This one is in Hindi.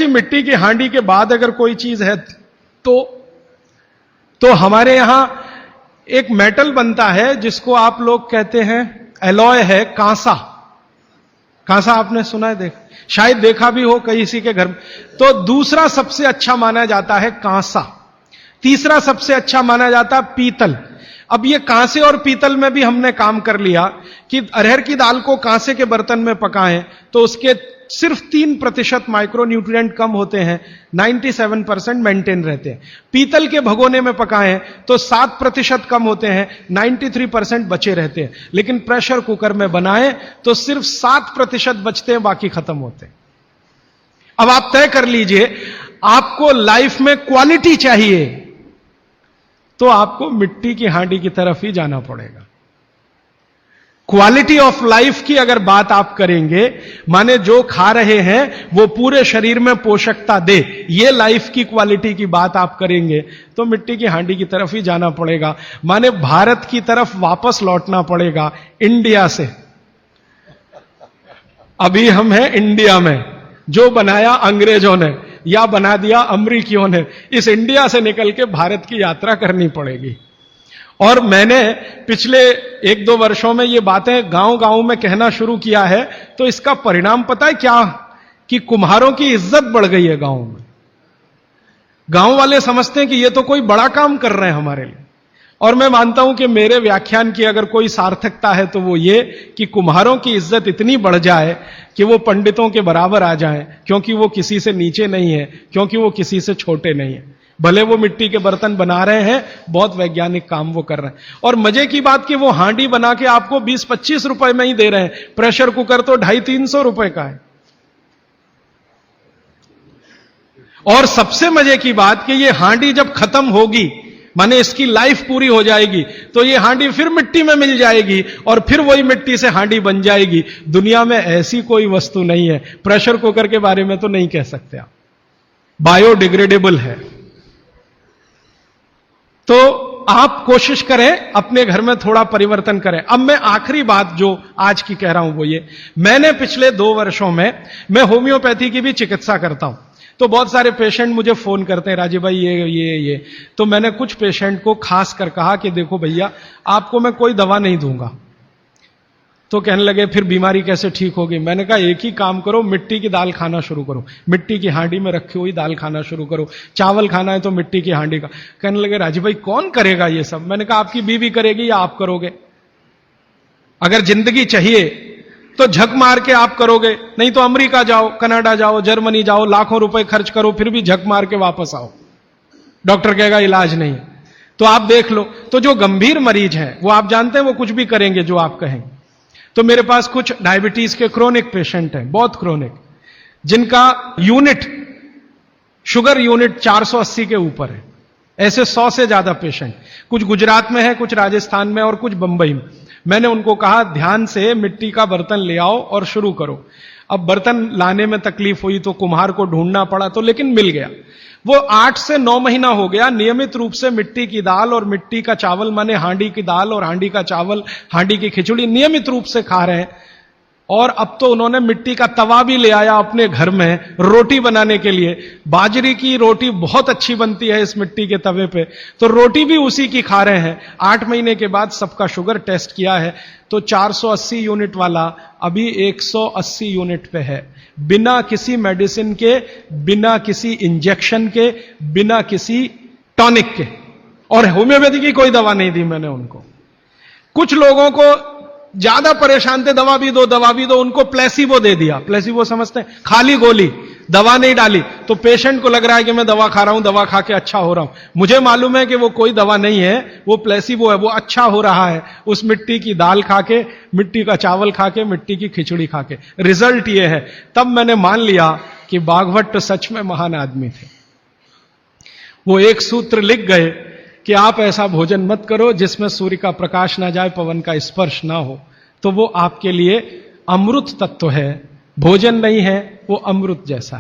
मिट्टी की हांडी के बाद अगर कोई चीज है तो हमारे यहां एक मेटल बनता है जिसको आप लोग कहते हैं एलॉय है, कांसा। कांसा आपने सुना है, शायद देखा भी हो किसी के घर में। तो दूसरा सबसे अच्छा माना जाता है कांसा, तीसरा सबसे अच्छा माना जाता है पीतल। अब ये कांसे और पीतल में भी हमने काम कर लिया कि अरहर की दाल को कांसे के बर्तन में पकाएं तो उसके सिर्फ 3% माइक्रो न्यूट्रिएंट कम होते हैं, 97% मेंटेन रहते हैं। पीतल के भगोने में पकाएं तो 7% कम होते हैं, 93% बचे रहते हैं। लेकिन प्रेशर कुकर में बनाएं तो सिर्फ 7% बचते हैं, बाकी खत्म होते हैं। अब आप तय कर लीजिए, आपको लाइफ में क्वालिटी चाहिए तो आपको मिट्टी की हांडी की तरफ ही जाना पड़ेगा। क्वालिटी ऑफ लाइफ की अगर बात आप करेंगे, माने जो खा रहे हैं वो पूरे शरीर में पोषकता दे, ये लाइफ की क्वालिटी की बात आप करेंगे तो मिट्टी की हांडी की तरफ ही जाना पड़ेगा। माने भारत की तरफ वापस लौटना पड़ेगा, इंडिया से। अभी हम हैं इंडिया में, जो बनाया अंग्रेजों ने या बना दिया अमरीकियों ने, इस इंडिया से निकल के भारत की यात्रा करनी पड़ेगी। और मैंने पिछले 1-2 वर्षों में ये बातें गांव गांव में कहना शुरू किया है, तो इसका परिणाम पता है क्या, कि कुम्हारों की इज्जत बढ़ गई है गांव में। गांव वाले समझते हैं कि ये तो कोई बड़ा काम कर रहे हैं हमारे लिए। और मैं मानता हूं कि मेरे व्याख्यान की अगर कोई सार्थकता है तो वो ये कि कुम्हारों की इज्जत इतनी बढ़ जाए कि वो पंडितों के बराबर आ जाएं, क्योंकि वो किसी से नीचे नहीं है, क्योंकि वो किसी से छोटे नहीं है। भले वो मिट्टी के बर्तन बना रहे हैं, बहुत वैज्ञानिक काम वो कर रहे हैं। और मजे की बात कि वो हांडी बना के आपको 20-25 रुपए में ही दे रहे हैं, प्रेशर कुकर तो 250-300 रुपए का है। और सबसे मजे की बात कि ये हांडी जब खत्म होगी, माने इसकी लाइफ पूरी हो जाएगी, तो ये हांडी फिर मिट्टी में मिल जाएगी और फिर वही मिट्टी से हांडी बन जाएगी। दुनिया में ऐसी कोई वस्तु नहीं है। प्रेशर कुकर के बारे में तो नहीं कह सकते आप, बायोडिग्रेडेबल है। तो आप कोशिश करें अपने घर में थोड़ा परिवर्तन करें। अब मैं आखिरी बात जो आज की कह रहा हूं वो ये, मैंने पिछले 2 वर्षों में मैं होम्योपैथी की भी चिकित्सा करता हूं। तो बहुत सारे पेशेंट मुझे फोन करते हैं, राजीव भाई ये। तो मैंने कुछ पेशेंट को खास कर कहा कि देखो भैया, आपको मैं कोई दवा नहीं दूंगा। तो कहने लगे फिर बीमारी कैसे ठीक होगी? मैंने कहा एक ही काम करो, मिट्टी की दाल खाना शुरू करो, मिट्टी की हांडी में रखी हुई दाल खाना शुरू करो। चावल खाना है तो मिट्टी की हांडी का। कहने लगे राजीव भाई कौन करेगा ये सब? मैंने कहा आपकी बीवी करेगी या आप करोगे? अगर जिंदगी चाहिए तो झक मार के आप करोगे, नहीं तो अमेरिका जाओ, कनाडा जाओ, जर्मनी जाओ, लाखों रुपए खर्च करो, फिर भी झक मार के वापस आओ, डॉक्टर कहेगा इलाज नहीं। तो आप देख लो, तो जो गंभीर मरीज हैं वो आप जानते हैं वो कुछ भी करेंगे जो आप कहेंगे। तो मेरे पास कुछ डायबिटीज के क्रोनिक पेशेंट हैं, बहुत क्रोनिक, जिनका यूनिट, शुगर यूनिट 480 के ऊपर है। ऐसे 100 से ज्यादा पेशेंट, कुछ गुजरात में है, कुछ राजस्थान में और कुछ बंबई में। मैंने उनको कहा ध्यान से मिट्टी का बर्तन ले आओ और शुरू करो। अब बर्तन लाने में तकलीफ हुई तो कुम्हार को ढूंढना पड़ा, तो लेकिन मिल गया। वो 8 से 9 महीना हो गया नियमित रूप से मिट्टी की दाल और मिट्टी का चावल, माने हांडी की दाल और हांडी का चावल, हांडी की खिचड़ी नियमित रूप से खा रहे हैं। और अब तो उन्होंने मिट्टी का तवा भी ले आया अपने घर में रोटी बनाने के लिए। बाजरे की रोटी बहुत अच्छी बनती है इस मिट्टी के तवे पे, तो रोटी भी उसी की खा रहे हैं। 8 महीने के बाद सबका शुगर टेस्ट किया है तो 480 यूनिट वाला अभी 180 यूनिट पे है, बिना किसी मेडिसिन के, बिना किसी इंजेक्शन के, बिना किसी टॉनिक के। और होम्योपैथी की कोई दवा नहीं दी मैंने उनको। कुछ लोगों को ज्यादा परेशान थे, दवा भी दो, उनको प्लेसिबो दे दिया। प्लेसिबो समझते हैं? खाली गोली, दवा नहीं डाली। तो पेशेंट को लग रहा है कि मैं दवा खा रहा हूं, दवा खा के अच्छा हो रहा हूं। मुझे मालूम है कि वो कोई दवा नहीं है, वो प्लेसिबो है, वो अच्छा हो रहा है उस मिट्टी की दाल खा के, मिट्टी का चावल खा के, मिट्टी की खिचड़ी खा के। रिजल्ट ये है। तब मैंने मान लिया कि बाघभट्ट सच में महान आदमी थे। वो एक सूत्र लिख गए कि आप ऐसा भोजन मत करो जिसमें सूर्य का प्रकाश ना जाए, पवन का स्पर्श ना हो। तो वो आपके लिए अमृत तत्व है, भोजन नहीं है, वो अमृत जैसा है।